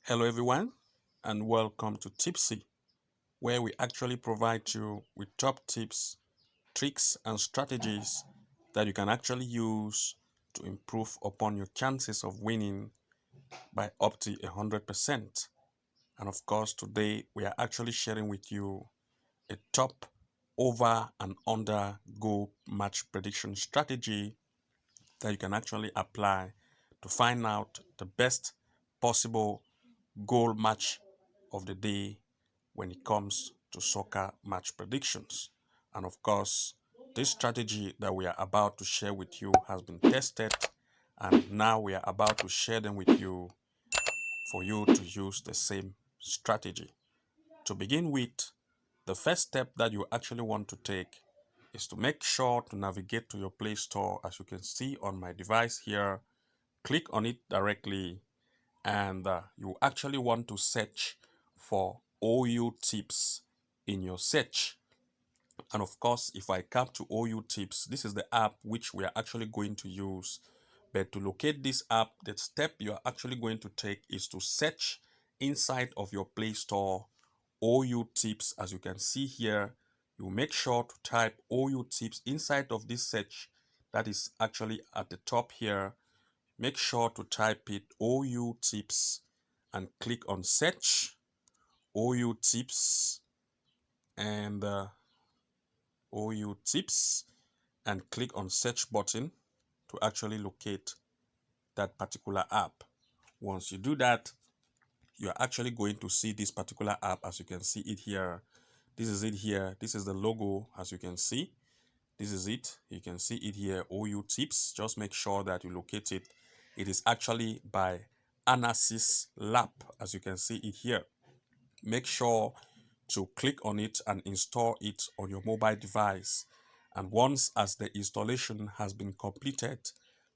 Hello, everyone, and welcome to Tipsy, where we actually provide you with top tips, tricks, and strategies that you can actually use to improve upon your chances of winning by up to 100%. And of course, today we are actually sharing with you a top over and under goal match prediction strategy that you can actually apply to find out the best possible goal match of the day when it comes to soccer match predictions. And of course, this strategy that we are about to share with you has been tested, and now we are about to share them with you for you to use the same strategy. To begin with, the first step that you actually want to take is to make sure to navigate to your Play Store. As you can see on my device here, click on it directly, and you actually want to search for OU tips in your search. And of course, if I come to OU tips, this is the app which we are actually going to use. But to locate this app, the step you are actually going to take is to search inside of your Play Store OU tips. As you can see here, you make sure to type OU tips inside of this search that is actually at the top here. Make sure to type it OU tips and click on search OU tips and OU tips and click on search button to actually locate that particular app. Once you do that, you're actually going to see this particular app. As you can see it here, this is it here. This is the logo. As you can see, this is it. You can see it here, OU tips. Just make sure that you locate it. It is actually by Anasis Lab. As you can see it here, make sure to click on it and install it on your mobile device. And once as the installation has been completed,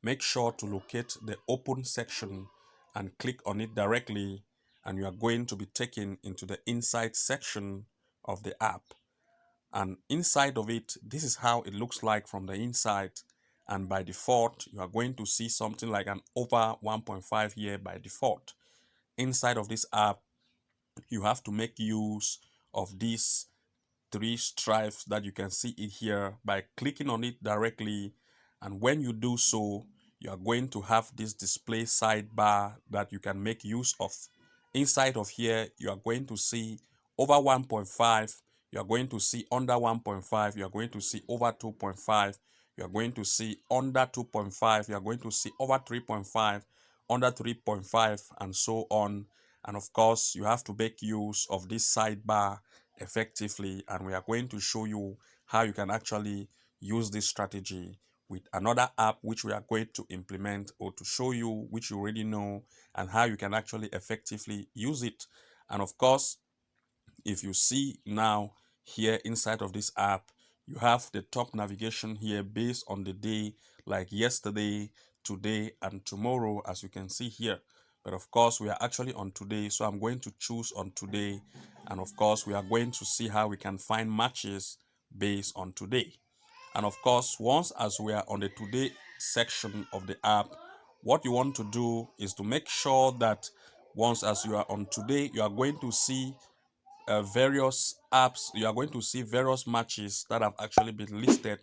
make sure to locate the open section and click on it directly, and you are going to be taken into the inside section of the app. And inside of it, this is how it looks like from the inside. And by default, you are going to see something like an over 1.5 here by default. Inside of this app, you have to make use of these three stripes that you can see it here by clicking on it directly. And when you do so, you are going to have this display sidebar that you can make use of. Inside of here, you are going to see over 1.5, you are going to see under 1.5, you are going to see over 2.5, you are going to see under 2.5, you are going to see over 3.5, under 3.5, and so on. And of course, you have to make use of this sidebar effectively, and we are going to show you how you can actually use this strategy with another app which we are going to implement or to show you, which you already know, and how you can actually effectively use it. And of course, if you see now here inside of this app, you have the top navigation here based on the day, like yesterday, today, and tomorrow, as you can see here. But of course, we are actually on today, so I'm going to choose on today. And of course, we are going to see how we can find matches based on today. And of course, once as we are on the today section of the app, what you want to do is to make sure that once as you are on today, you are going to see various apps. You are going to see various matches that have actually been listed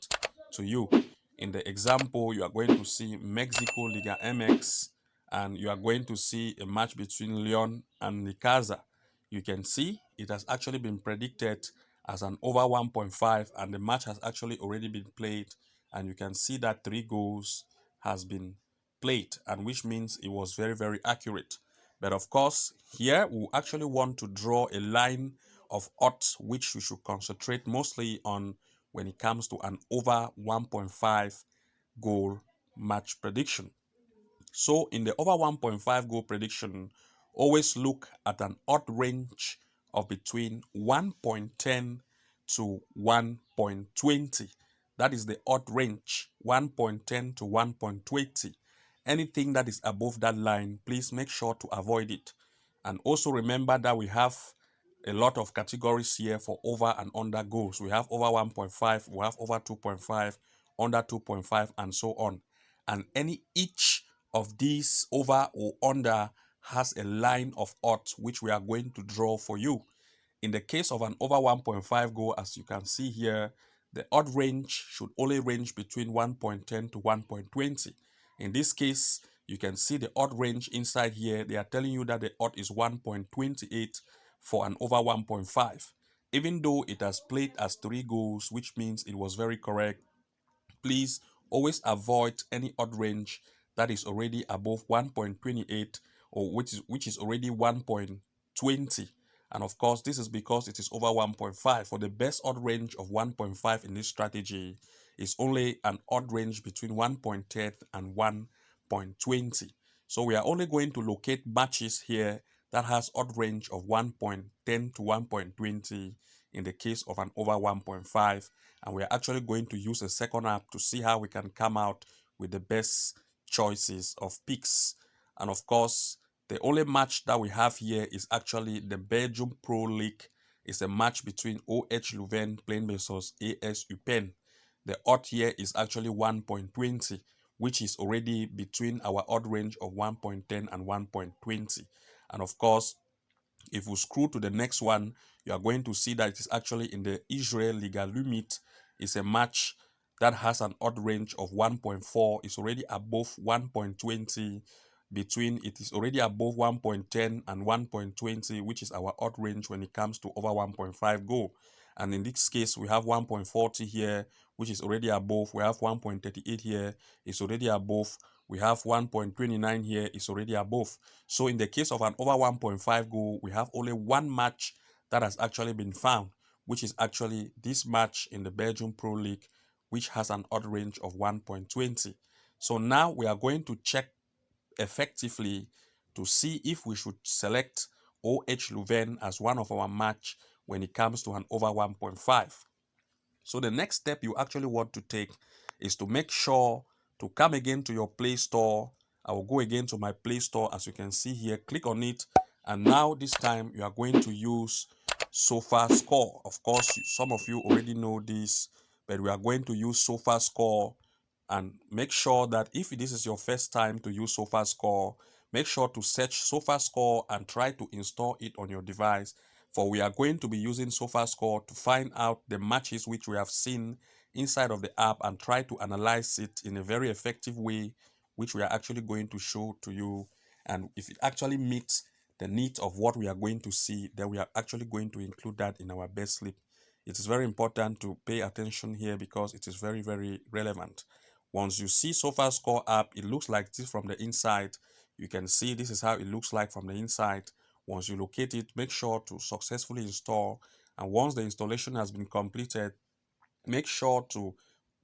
to you. In the example, you are going to see Mexico Liga MX, and you are going to see a match between Leon and Nicaza. You can see it has actually been predicted as an over 1.5, and the match has actually already been played, and you can see that 3 goals has been played, and which means it was very, very accurate. But of course, here we actually want to draw a line of odds which we should concentrate mostly on when it comes to an over 1.5 goal match prediction. So in the over 1.5 goal prediction, always look at an odd range of between 1.10 to 1.20. That is the odd range, 1.10 to 1.20. Anything that is above that line, please make sure to avoid it. And also remember that we have a lot of categories here for over and under goals. We have over 1.5, we have over 2.5, under 2.5, and so on. And each of these over or under has a line of odds which we are going to draw for you. In the case of an over 1.5 goal, as you can see here, the odd range should only range between 1.10 to 1.20. In this case, you can see the odd range inside here. They are telling you that the odd is 1.28 for an over 1.5. Even though it has played as 3 goals, which means it was very correct, please always avoid any odd range that is already above 1.28 or which is already 1.20. And of course, this is because it is over 1.5. For the best odd range of 1.5 in this strategy is only an odd range between 1.10 and 1.20. So we are only going to locate matches here that has odd range of 1.10 to 1.20 in the case of an over 1.5, and we are actually going to use a second app to see how we can come out with the best choices of picks. And of course, the only match that we have here is actually the Belgium Pro League. It's a match between OH Leuven playing versus AS Eupen. The odd here is actually 1.20, which is already between our odd range of 1.10 and 1.20. And of course, if we scroll to the next one, you are going to see that it is actually in the Israel Liga Limit. It's a match that has an odd range of 1.4. It's already above 1.20. Between it is already above 1.10 and 1.20, which is our odd range when it comes to over 1.5 goal. And in this case, we have 1.40 here, which is already above. We have 1.38 here, it's already above. We have 1.29 here, it's already above. So in the case of an over 1.5 goal, we have only one match that has actually been found, which is actually this match in the Belgium Pro League, which has an odd range of 1.20. So now we are going to check effectively to see if we should select OH Leuven as one of our match when it comes to an over 1.5. So the next step you actually want to take is to make sure to come again to your Play Store. I will go again to my Play Store, as you can see here, click on it, and now this time you are going to use SofaScore. Of course, some of you already know this, but we are going to use SofaScore. And make sure that if this is your first time to use SofaScore, make sure to search SofaScore and try to install it on your device, for we are going to be using SofaScore to find out the matches which we have seen inside of the app and try to analyze it in a very effective way, which we are actually going to show to you. And if it actually meets the need of what we are going to see, then we are actually going to include that in our best slip. It is very important to pay attention here because it is very, very relevant. Once you see SofaScore app, it looks like this from the inside. You can see this is how it looks like from the inside. Once you locate it, make sure to successfully install. And once the installation has been completed, make sure to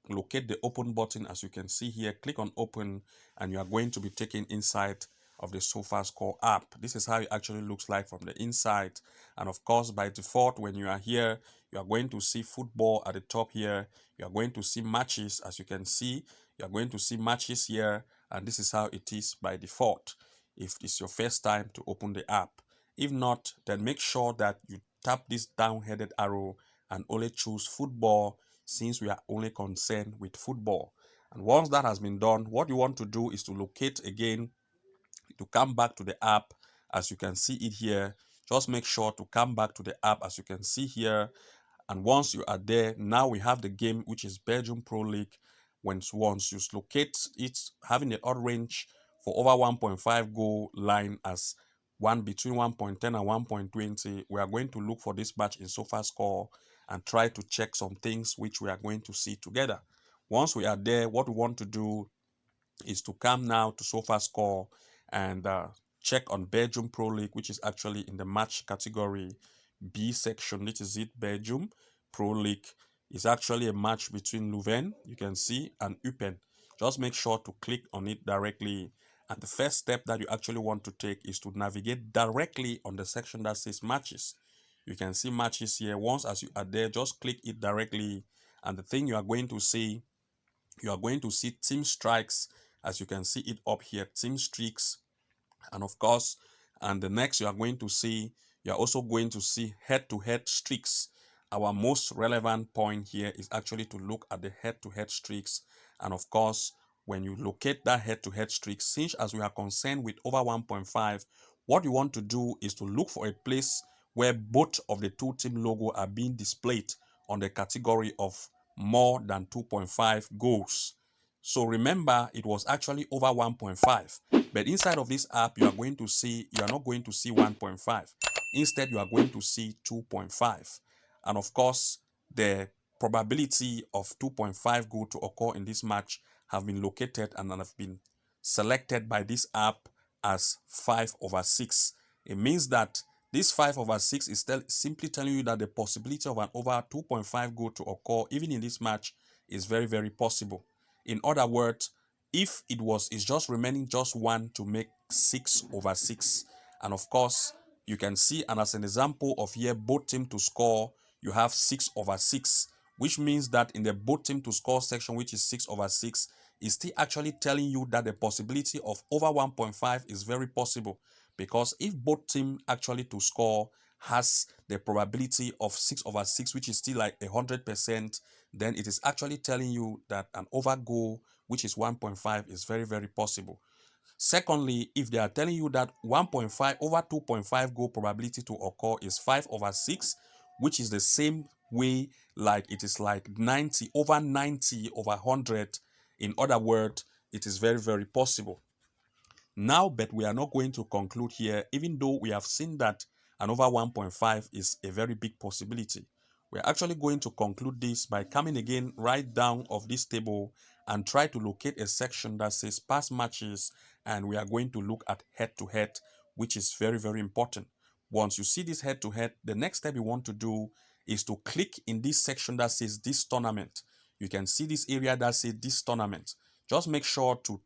locate the open button. As you can see here, click on open and you are going to be taken inside of the SofaScore app. This is how it actually looks like from the inside. And of course, by default, when you are here, you are going to see football at the top here. You are going to see matches. As you can see, you are going to see matches here, and this is how it is by default if it's your first time to open the app. If not, then make sure that you tap this down-headed arrow and only choose football, since we are only concerned with football. And once that has been done, what you want to do is to locate again, to come back to the app. As you can see it here, just make sure to come back to the app, as you can see here. And once you are there, now we have the game, which is Belgium Pro League. Once you locate it, having the odd range for over 1.5 goal line as one between 1.10 and 1.20, we are going to look for this match in SofaScore and try to check some things which we are going to see together. Once we are there, what we want to do is to come now to SofaScore and check on Belgium Pro League, which is actually in the match category B section. This is it, Belgium Pro League. Is actually a match between Leuven, you can see, and Eupen. Just make sure to click on it directly. And the first step that you actually want to take is to navigate directly on the section that says matches. You can see matches here. Once as you are there, just click it directly. And the thing you are going to see, you are going to see team strikes, as you can see it up here, team streaks. And of course, and the next you are going to see, you are also going to see head-to-head streaks. Our most relevant point here is actually to look at the head-to-head streaks. And of course, when you locate that head-to-head streak, since as we are concerned with over 1.5, what you want to do is to look for a place where both of the two team logo are being displayed on the category of more than 2.5 goals. So remember, it was actually over 1.5. But inside of this app, you are not going to see 1.5. Instead, you are going to see 2.5. And of course, the probability of 2.5 goal to occur in this match have been located and have been selected by this app as 5/6. It means that this 5/6 is simply telling you that the possibility of an over 2.5 goal to occur even in this match is very, very possible. In other words, if it's just remaining just one to make 6/6. And of course, you can see, and as an example of here, both team to score, you have 6/6, which means that in the both team to score section, which is 6/6, is still actually telling you that the possibility of over 1.5 is very possible, because if both team actually to score has the probability of 6/6, which is still like 100%, then it is actually telling you that an over goal, which is 1.5, is very, very possible. Secondly, if they are telling you that 1.5 over 2.5 goal probability to occur is 5/6, which is the same way like it is like 90 over 100. In other words, it is very, very possible. Now, but we are not going to conclude here, even though we have seen that an over 1.5 is a very big possibility. We're actually going to conclude this by coming again right down of this table and try to locate a section that says past matches, and we are going to look at head-to-head, which is very, very important. Once you see this head-to-head, the next step you want to do is to click in this section that says this tournament. You can see this area that says this tournament. Just make sure to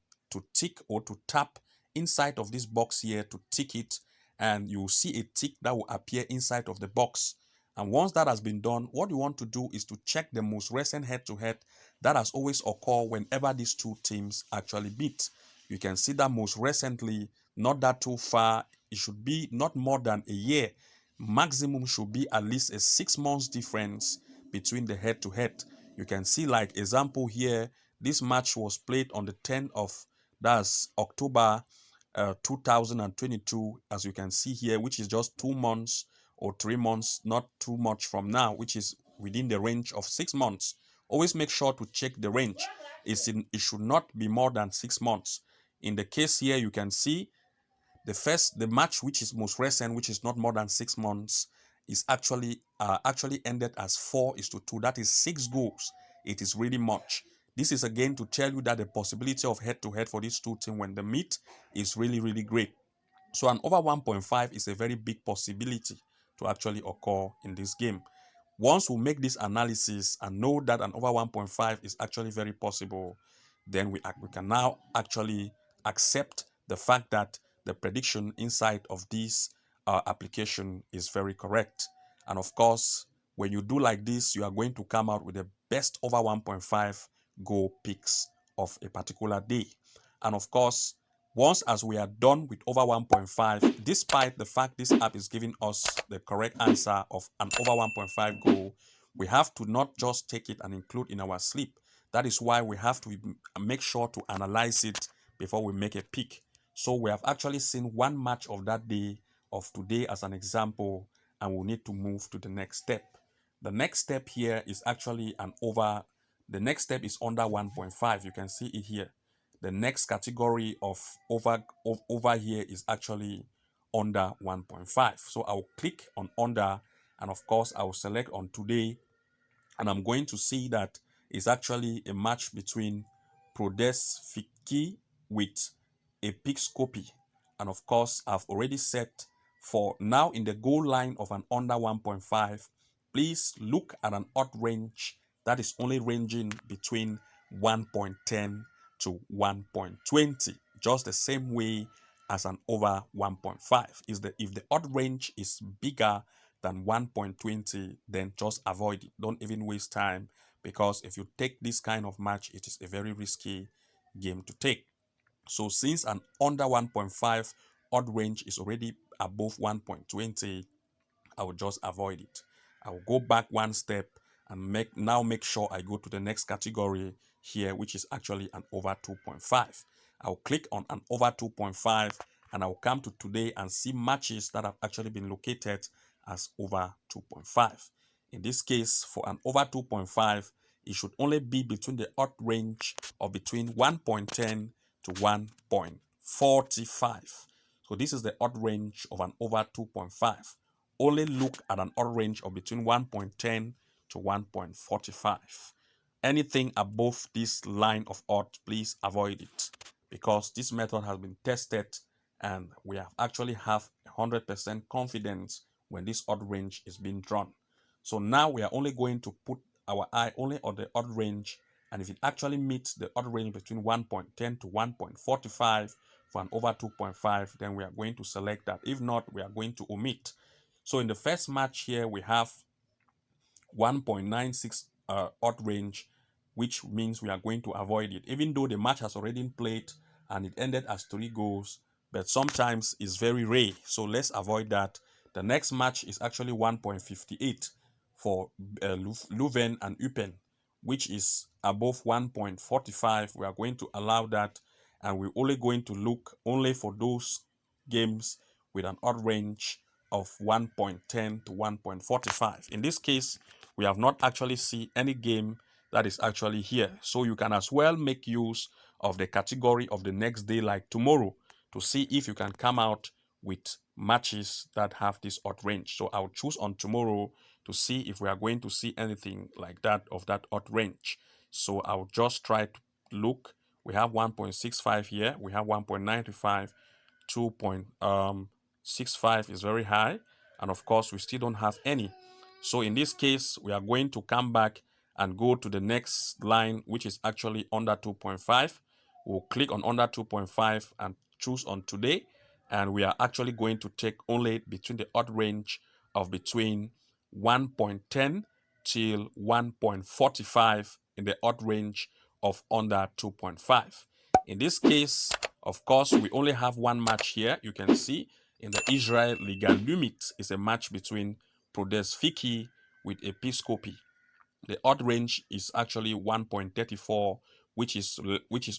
tick or to tap inside of this box here to tick it, and you will see a tick that will appear inside of the box. And once that has been done, what you want to do is to check the most recent head-to-head that has always occurred whenever these two teams actually meet. You can see that most recently, not that too far, it should be not more than a year. Maximum should be at least a 6 months difference between the head-to-head. You can see, like example here, this match was played on the 10th of that's October 2022, as you can see here, which is just 2 months or 3 months, not too much from now, which is within the range of 6 months. Always make sure to check the range. It should not be more than 6 months. In the case here, you can see the match which is most recent, which is not more than 6 months, is actually ended as 4:2. That is 6 goals. It is really much. This is again to tell you that the possibility of head-to-head for these two teams when they meet is really, really great. So an over 1.5 is a very big possibility to actually occur in this game. Once we make this analysis and know that an over 1.5 is actually very possible, then we can now actually accept the fact that the prediction inside of this application is very correct. And of course, when you do like this, you are going to come out with the best over 1.5 goal picks of a particular day. And of course, once as we are done with over 1.5, despite the fact this app is giving us the correct answer of an over 1.5 goal, we have to not just take it and include in our sleep. That is why we have to make sure to analyze it before we make a pick. So we have actually seen one match of that day, of today as an example, and we need to move to the next step. The next step here is actually the next step is under 1.5. You can see it here. The next category of over here is actually under 1.5. So I'll click on under, and of course I will select on today, and I'm going to see that it's actually a match between Prodesfiki with Epicscopy. And of course, I've already set for now in the goal line of an under 1.5. Please look at an odd range that is only ranging between 1.10 to 1.20, just the same way as an over 1.5. If the odd range is bigger than 1.20, then just avoid it. Don't even waste time, because if you take this kind of match, it is a very risky game to take. So since an under 1.5 odd range is already above 1.20, I will just avoid it. I will go back one step and make sure I go to the next category here, which is actually an over 2.5. I'll click on an over 2.5, and I'll come to today and see matches that have actually been located as over 2.5. In this case, for an over 2.5, it should only be between the odd range of between 1.10 to 1.45. So this is the odd range of an over 2.5. Only look at an odd range of between 1.10 to 1.45. Anything above this line of odds, please avoid it, because this method has been tested and we have actually have 100% confidence when this odd range is being drawn. So now we are only going to put our eye only on the odd range, and if it actually meets the odd range between 1.10 to 1.45 for an over 2.5, then we are going to select that. If not, we are going to omit. So in the first match here, we have 1.96 odd range, which means we are going to avoid it, even though the match has already been played and it ended as 3 goals. But sometimes it's very rare, so let's avoid that. The next match is actually 1.58 for Leuven and Eupen, which is above 1.45. We are going to allow that, and we're only going to look only for those games with an odd range of 1.10 to 1.45. In this case, we have not actually seen any game that is actually here. So you can as well make use of the category of the next day, like tomorrow, to see if you can come out with matches that have this odd range. So I'll choose on tomorrow to see if we are going to see anything like that of that odd range. So I'll just try to look. We have 1.65 here. We have 1.95. 2.65 is very high, and of course we still don't have any. So in this case, we are going to come back and go to the next line, which is actually under 2.5. We'll click on under 2.5 and choose on today, and we are actually going to take only between the odd range of between 1.10 till 1.45 in the odd range of under 2.5. In this case, of course, we only have one match here. You can see in the Israel Liga Limit is a match between Prodesfiki with Episkopi. The odd range is actually 1.34, which is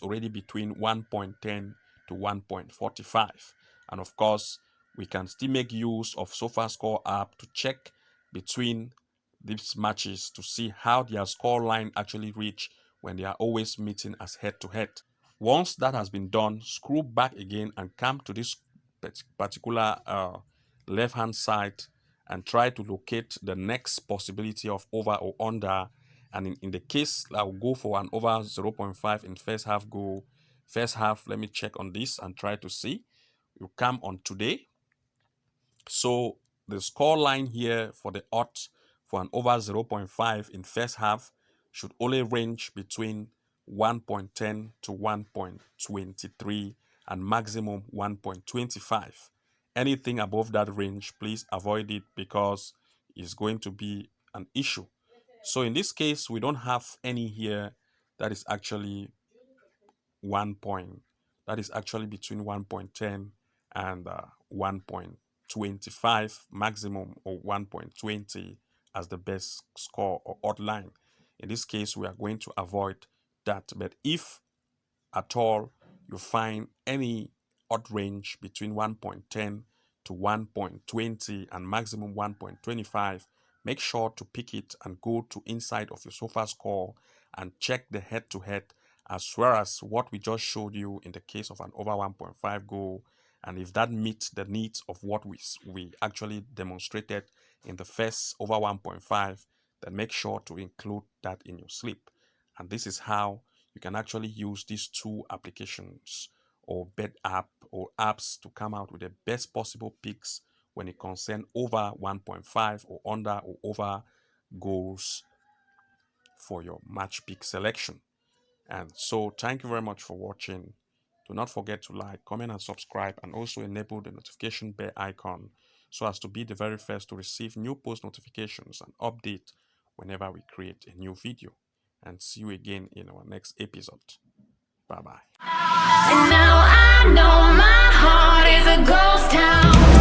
already between 1.10 to 1.45. And of course, we can still make use of SofaScore app to check between these matches to see how their score line actually reach when they are always meeting as head-to-head. Once that has been done, scroll back again and come to this particular left-hand side and try to locate the next possibility of over or under. And in the case, I will go for an over 0.5 in first half goal. First half, let me check on this and try to see. You come on today. So the score line here for the odds for an over 0.5 in first half should only range between 1.10 to 1.23 and maximum 1.25. Anything above that range, please avoid it because it's going to be an issue. So in this case, we don't have any here that is actually that is actually between 1.10 and 1.25 maximum, or 1.20 as the best score or odd line. In this case, we are going to avoid that. But if at all you find any odd range between 1.10 to 1.20 and maximum 1.25, make sure to pick it and go to inside of your SofaScore and check the head-to-head, as well as what we just showed you in the case of an over 1.5 goal. And if that meets the needs of what we actually demonstrated in the first over 1.5, then make sure to include that in your slip. And this is how you can actually use these two applications or bet app or apps to come out with the best possible picks when it concerns over 1.5 or under or over goals for your match pick selection. And so thank you very much for watching. Do not forget to like, comment, and subscribe, and also enable the notification bell icon so as to be the very first to receive new post notifications and update whenever we create a new video. And see you again in our next episode. Bye-bye. And now I know my heart is a ghost town.